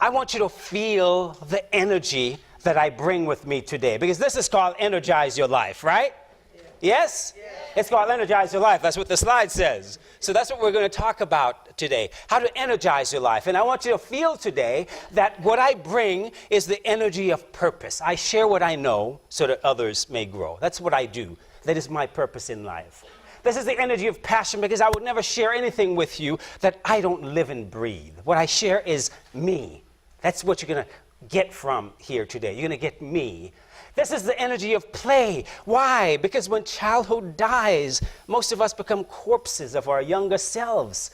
I want you to feel the energy that I bring with me today, because this is called Energize Your Life, right? Yes? It's called Energize Your Life. That's what the slide says. So that's what we're going to talk about today, how to energize your life. And I want you to feel today that what I bring is the energy of purpose. I share what I know so that others may grow. That's what I do. That is my purpose in life. This is the energy of passion, because I would never share anything with you that I don't live and breathe. What I share is me. That's what you're going to get from here today. You're going to get me. This is the energy of play. Why? Because when childhood dies, most of us become corpses of our younger selves.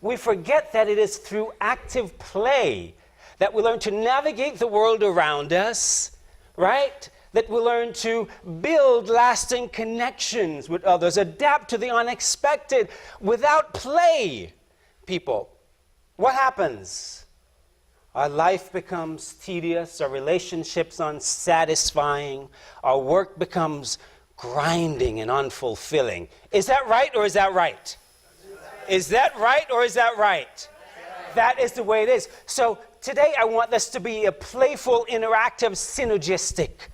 We forget that it is through active play that we learn to navigate the world around us, right? That we learn to build lasting connections with others, adapt to the unexpected. Without play, people, what happens? Our life becomes tedious, our relationships unsatisfying, our work becomes grinding and unfulfilling. Is that right or is that right? Is that right or is that right? That is the way it is. So today I want this to be a playful, interactive, synergistic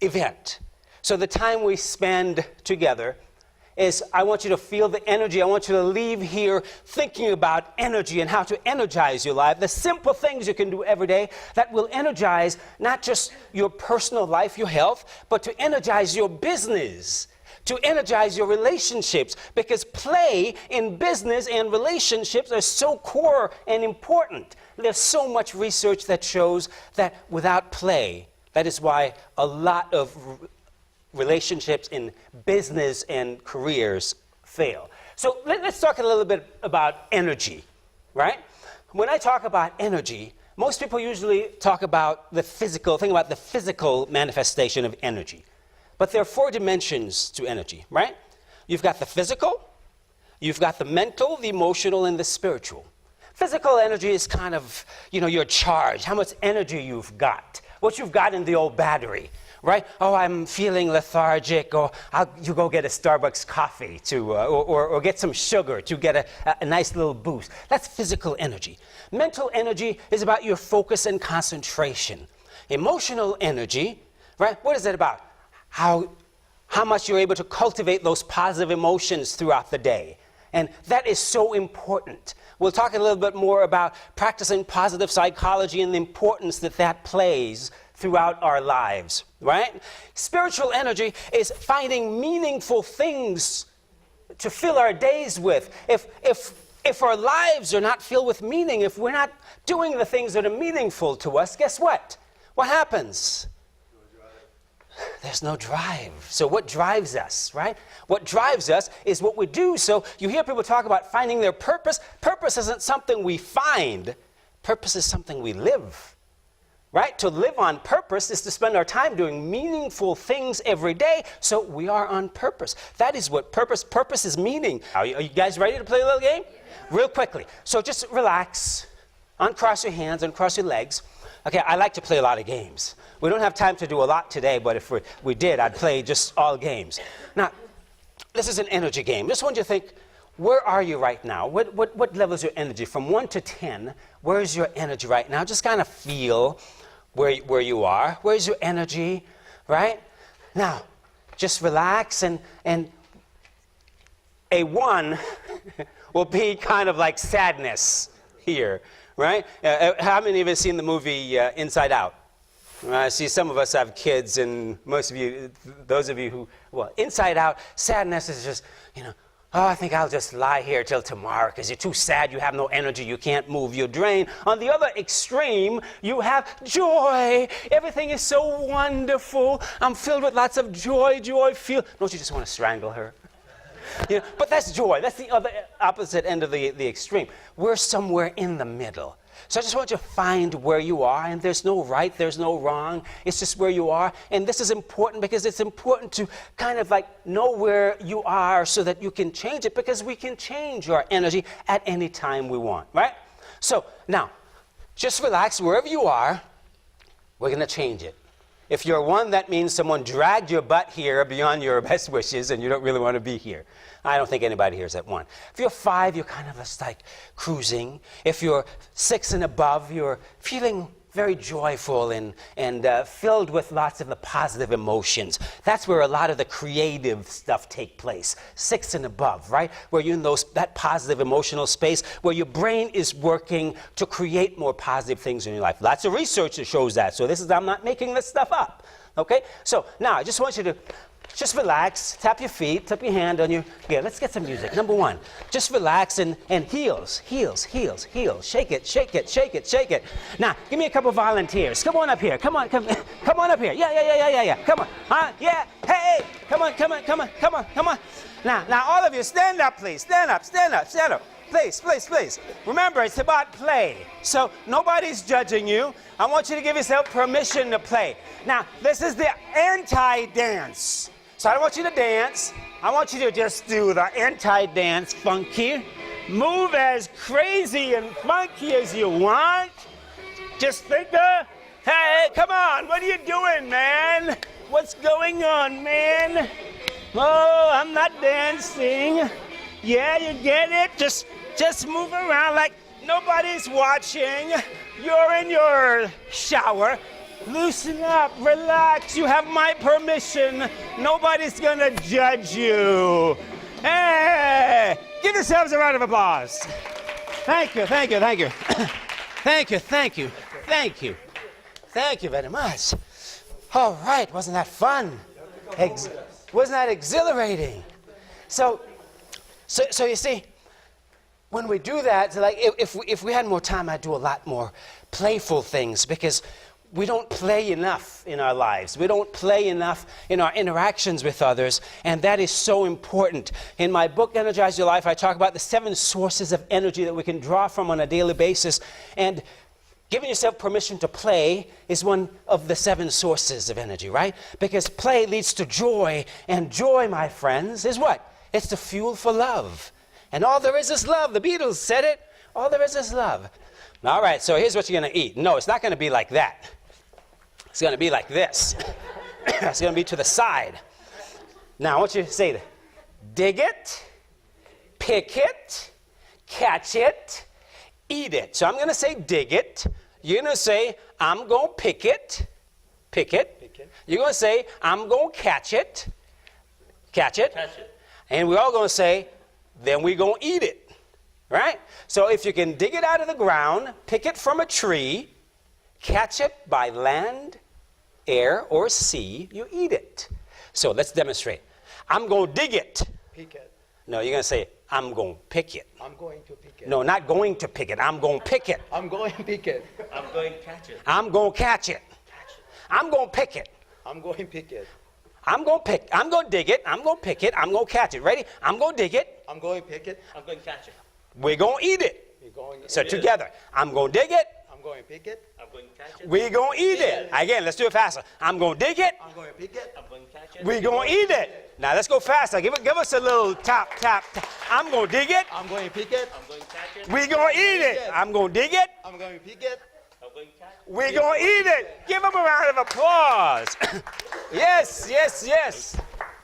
event. So the time we spend together is, I want you to feel the energy. I want you to leave here thinking about energy and how to energize your life. The simple things you can do every day that will energize not just your personal life, your health, but to energize your business, to energize your relationships, because play in business and relationships are so core and important. There's so much research that shows that without play, that is why a lot of relationships in business and careers fail. So let's talk a little bit about energy, right? When I talk about energy, most people usually talk about the physical, think about the physical manifestation of energy. But there are 4 dimensions to energy, right? You've got the physical, you've got the mental, the emotional, and the spiritual. Physical energy is kind of, your charge, how much energy you've got, what you've got in the old battery. Right? Oh, I'm feeling lethargic, or you go get a Starbucks coffee or get some sugar to get a nice little boost. That's physical energy. Mental energy is about your focus and concentration. Emotional energy, right? What is it about? How much you're able to cultivate those positive emotions throughout the day. And that is so important. We'll talk a little bit more about practicing positive psychology and the importance that plays throughout our lives, right? Spiritual energy is finding meaningful things to fill our days with. If our lives are not filled with meaning, if we're not doing the things that are meaningful to us, guess what? What happens? There's no drive. So what drives us, right? What drives us is what we do. So you hear people talk about finding their purpose. Purpose isn't something we find. Purpose is something we live. Right? To live on purpose is to spend our time doing meaningful things every day, so we are on purpose. That is what purpose is meaning. Are you guys ready to play a little game? Real quickly. So just relax, uncross your hands, uncross your legs. Okay, I like to play a lot of games. We don't have time to do a lot today, but if we did, I'd play just all games. Now, this is an energy game. Just want you to think, where are you right now? What level is your energy? From 1 to 10, where is your energy right now? Just kind of feel where you are. Where's your energy, right? Now, just relax, and a 1 will be kind of like sadness here, right? How many of you have seen the movie Inside Out? I see some of us have kids, and most of you, those of you who, Inside Out, sadness is just, oh, I think I'll just lie here till tomorrow because you're too sad, you have no energy, you can't move, you're drained. On the other extreme, you have joy. Everything is so wonderful. I'm filled with lots of joy, feel. Don't you just want to strangle her? But that's joy. That's the other opposite end of the extreme. We're somewhere in the middle. So I just want you to find where you are, and there's no right, there's no wrong. It's just where you are. And this is important because it's important to kind of like know where you are so that you can change it, because we can change our energy at any time we want, right? So now, just relax wherever you are. We're going to change it. If you're 1, that means someone dragged your butt here beyond your best wishes and you don't really want to be here. I don't think anybody here is at 1. If you're 5, you're kind of just like cruising. If you're 6 and above, you're feeling very joyful and filled with lots of the positive emotions. That's where a lot of the creative stuff take place. 6 and above, right? Where you're in that positive emotional space where your brain is working to create more positive things in your life. Lots of research that shows that. So I'm not making this stuff up. Okay? So now I just want you to just relax, tap your feet, tap your hand on your, yeah, let's get some music. Number 1, just relax and heels, heels, heels, heels. Shake it, shake it, shake it, shake it. Now, give me a couple volunteers. Come on up here, come on up here. Yeah. Come on, yeah, hey, come on. Now, all of you, stand up, please. Stand up. Please. Remember, it's about play. So nobody's judging you. I want you to give yourself permission to play. Now, this is the anti-dance. So I don't want you to dance. I want you to just do the anti-dance funky. Move as crazy and funky as you want. Just think hey, come on, what are you doing, man? What's going on, man? Oh, I'm not dancing. Yeah, you get it? Just move around like nobody's watching. You're in your shower. Loosen up, relax. You have my permission. Nobody's gonna judge you. Hey, give yourselves a round of applause. Thank you. Thank you very much. All right, wasn't that fun? Wasn't that exhilarating? So you see, when we do that, like if we had more time, I'd do a lot more playful things because we don't play enough in our lives. We don't play enough in our interactions with others, and that is so important. In my book, Energize Your Life, I talk about the 7 sources of energy that we can draw from on a daily basis, and giving yourself permission to play is one of the 7 sources of energy, right? Because play leads to joy, and joy, my friends, is what? It's the fuel for love. And all there is love. The Beatles said it. All there is love. All right, so here's what you're going to eat. No, it's not going to be like that. It's going to be like this. It's going to be to the side. Now, I want you to say, dig it, pick it, catch it, eat it. So I'm going to say dig it. You're going to say, I'm going to pick it. You're going to say, I'm going to catch it. And we're all going to say, then we're going to eat it. Right? So if you can dig it out of the ground, pick it from a tree, catch it by land, air, or sea, you eat it. So let's demonstrate. I'm going to dig it. Pick it. No, you're going to say, I'm going to pick it. I'm going to pick it. No, not going to pick it. I'm going to pick it. I'm going to pick it. I'm going to catch it. I'm going to catch it. I'm going to pick it. I'm going to pick it. I'm going to dig it. I'm going to pick it. I'm going to catch it. Ready? I'm going to dig it. I'm going to pick it. I'm going to catch it. We're going to eat it. We're going to So eat together, I'm going to dig it. I'm going to pick it. I'm going to catch it. We're going to eat it. Again, let's do it faster. I'm going to dig it. I'm going to pick it. I'm going to catch it. We're going to eat it. Now let's go faster. Give us a little tap. I'm going to dig it. I'm going to pick it. I'm going to catch it. We're going to eat it. I'm going to dig it. I'm going to pick it. I'm going to catch it. We're going to eat it. Give them a round of applause. Yes.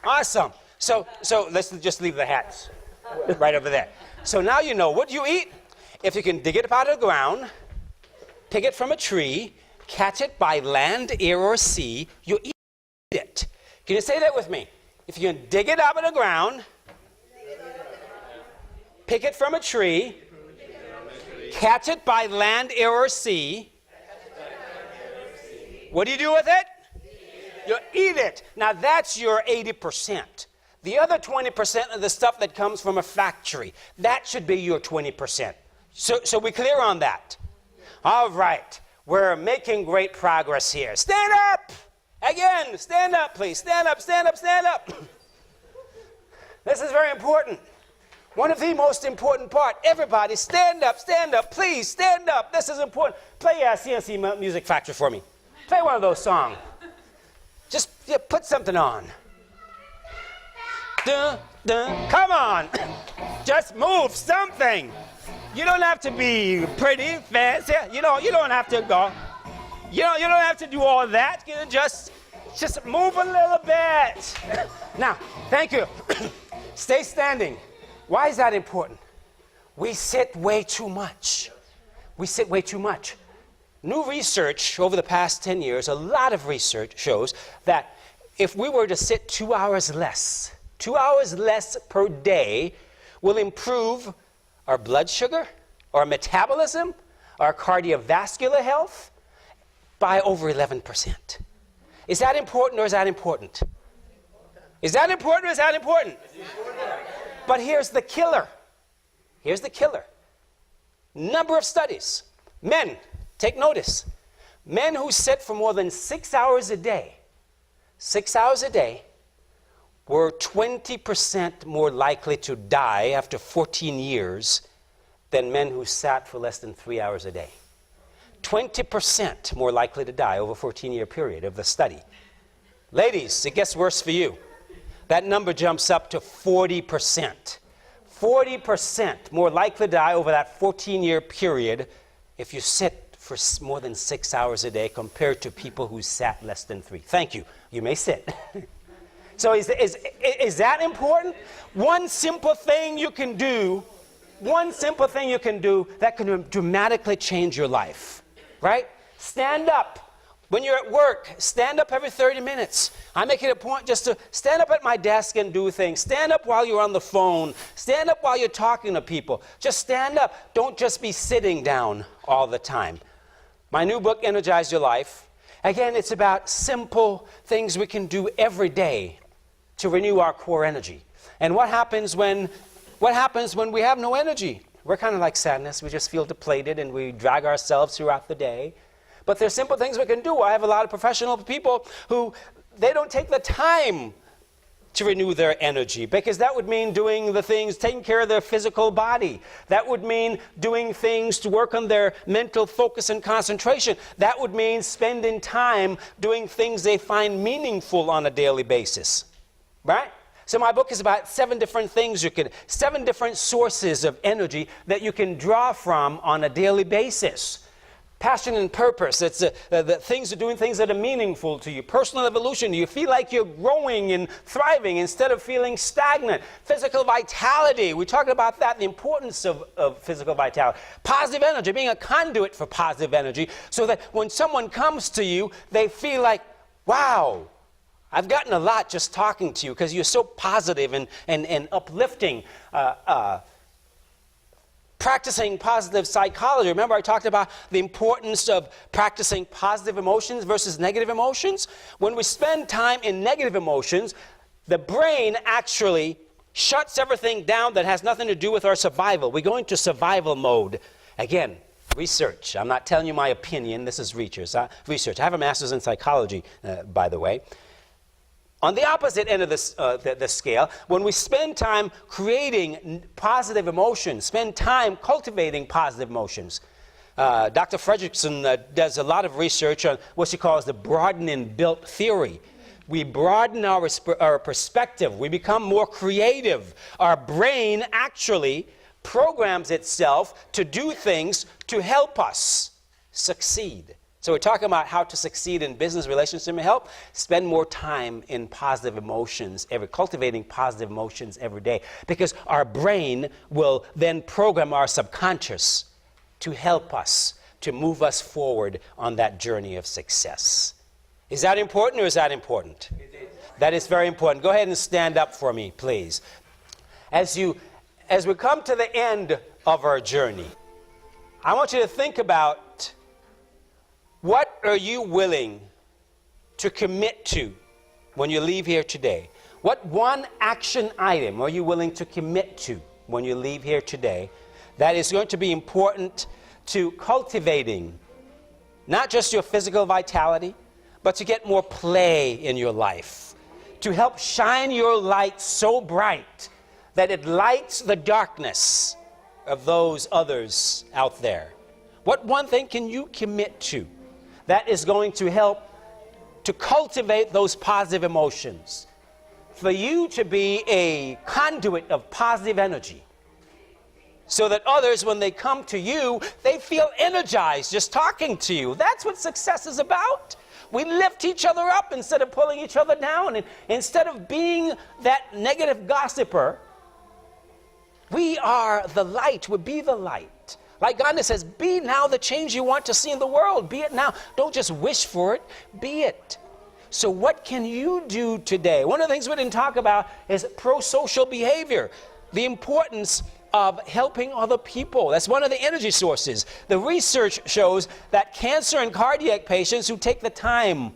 Awesome. So let's just leave the hats right over there. So now you know what you eat. If you can dig it up out of the ground, pick it from a tree, catch it by land, air, or sea, you eat it. Can you say that with me? If you can dig it out of the ground, pick it from a tree, catch it by land, air, or sea, what do you do with it? You eat it. Now that's your 80%. The other 20% of the stuff that comes from a factory, that should be your 20%. So we clear on that? All right. We're making great progress here. Stand up! Again, stand up, please. Stand up. This is very important. One of the most important part. Everybody, stand up, please, stand up. This is important. Play CNC Music Factory for me. Play one of those songs. Just put something on. Dun, dun. Come on. Just move something. You don't have to be pretty, fancy. You don't have to go. You don't have to do all that. You just Just move a little bit. Now, thank you. Stay standing. Why is that important? We sit way too much. We sit way too much. New research over the past 10 years, a lot of research shows that if we were to sit 2 hours less per day will improve our blood sugar, our metabolism, our cardiovascular health by over 11%. Is that important or is that important? Is that important or is that important? But here's the killer. Here's the killer. Number of studies. Men, take notice. Men who sit for more than 6 hours a day, 6 hours a day, were 20% more likely to die after 14 years than men who sat for less than 3 hours a day. 20% more likely to die over a 14-year period of the study. Ladies, it gets worse for you. That number jumps up to 40%. 40% more likely to die over that 14-year period if you sit for more than 6 hours a day compared to people who sat less than 3. Thank you. You may sit. So is that important? One simple thing you can do that can dramatically change your life, right? Stand up. When you're at work, stand up every 30 minutes. I make it a point just to stand up at my desk and do things. Stand up while you're on the phone. Stand up while you're talking to people. Just stand up. Don't just be sitting down all the time. My new book, Energize Your Life, again, it's about simple things we can do every day to renew our core energy. And what happens when we have no energy? We're kind of like sadness. We just feel depleted and we drag ourselves throughout the day. But there's simple things we can do. I have a lot of professional people who they don't take the time to renew their energy because that would mean doing the things, taking care of their physical body. That would mean doing things to work on their mental focus and concentration. That would mean spending time doing things they find meaningful on a daily basis, right? So my book is about 7 different things 7 different sources of energy that you can draw from on a daily basis. Passion and purpose, it's the things of doing things that are meaningful to you. Personal evolution, you feel like you're growing and thriving instead of feeling stagnant. Physical vitality, we talked about that, the importance of physical vitality. Positive energy, being a conduit for positive energy so that when someone comes to you, they feel like, wow, I've gotten a lot just talking to you because you're so positive and uplifting. Practicing positive psychology. Remember I talked about the importance of practicing positive emotions versus negative emotions? When we spend time in negative emotions, the brain actually shuts everything down that has nothing to do with our survival. We go into survival mode. Again, research. I'm not telling you my opinion. This is research. I have a master's in psychology, by the way. On the opposite end of the scale, when we spend time creating positive emotions, spend time cultivating positive emotions, Dr. Fredrickson does a lot of research on what she calls the broaden and built theory. We broaden our perspective. We become more creative. Our brain actually programs itself to do things to help us succeed. So we're talking about how to succeed in business relationships and help. Spend more time in positive emotions, cultivating positive emotions every day. Because our brain will then program our subconscious to help us, to move us forward on that journey of success. Is that important or is that important? It is. That is very important. Go ahead and stand up for me, please. As we come to the end of our journey, I want you to think about what are you willing to commit to when you leave here today? What one action item are you willing to commit to when you leave here today that is going to be important to cultivating not just your physical vitality, but to get more play in your life, to help shine your light so bright that it lights the darkness of those others out there? What one thing can you commit to that is going to help to cultivate those positive emotions, for you to be a conduit of positive energy, so that others, when they come to you, they feel energized just talking to you? That's what success is about. We lift each other up instead of pulling each other down. And instead of being that negative gossiper, we are the light. We be the light. Like Gandhi says, be now the change you want to see in the world. Be it now. Don't just wish for it. Be it. So what can you do today? One of the things we didn't talk about is pro-social behavior. The importance of helping other people. That's one of the energy sources. The research shows that cancer and cardiac patients who take the time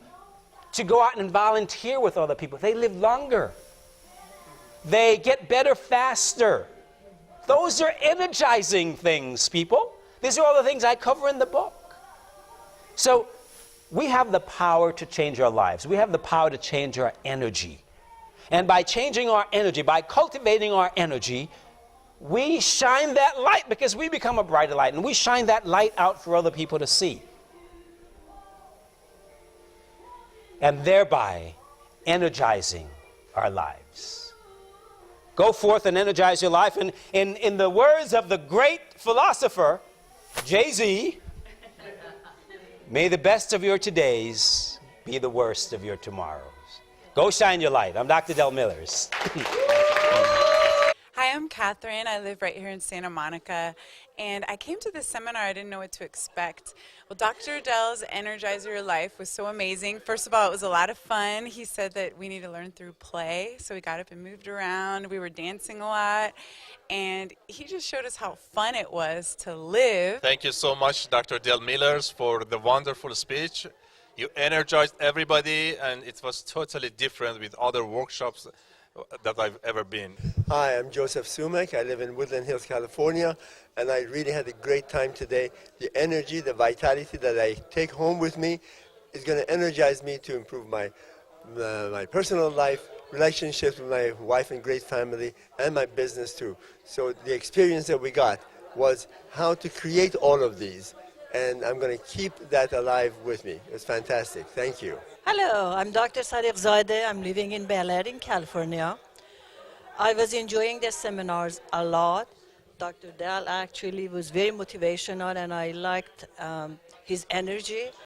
to go out and volunteer with other people, they live longer. They get better faster. Those are energizing things, people. These are all the things I cover in the book. So we have the power to change our lives. We have the power to change our energy. And by changing our energy, by cultivating our energy, we shine that light because we become a brighter light. And we shine that light out for other people to see. And thereby energizing our lives. Go forth and energize your life. And in the words of the great philosopher, Jay-Z, may the best of your todays be the worst of your tomorrows. Go shine your light. I'm Dr. Del Millers. Hi, I'm Catherine. I live right here in Santa Monica. And I came to this seminar. I didn't know what to expect. Well, Dr. Dell's Energize Your Life was so amazing. First of all, it was a lot of fun. He said that we need to learn through play. So we got up and moved around. We were dancing a lot. And he just showed us how fun it was to live. Thank you so much, Dr. Del Millers, for the wonderful speech. You energized everybody, and it was totally different with other workshops that I've ever been. Hi, I'm Joseph Sumek. I live in Woodland Hills, California, and I really had a great time today. The energy, the vitality that I take home with me is going to energize me to improve my personal life, relationships with my wife and great family, and my business too. So the experience that we got was how to create all of these, and I'm going to keep that alive with me. It was fantastic. Thank you. Hello, I'm Dr. Sadiq Zadeh. I'm living in Bel Air in California. I was enjoying the seminars a lot. Dr. Dell actually was very motivational, and I liked his energy.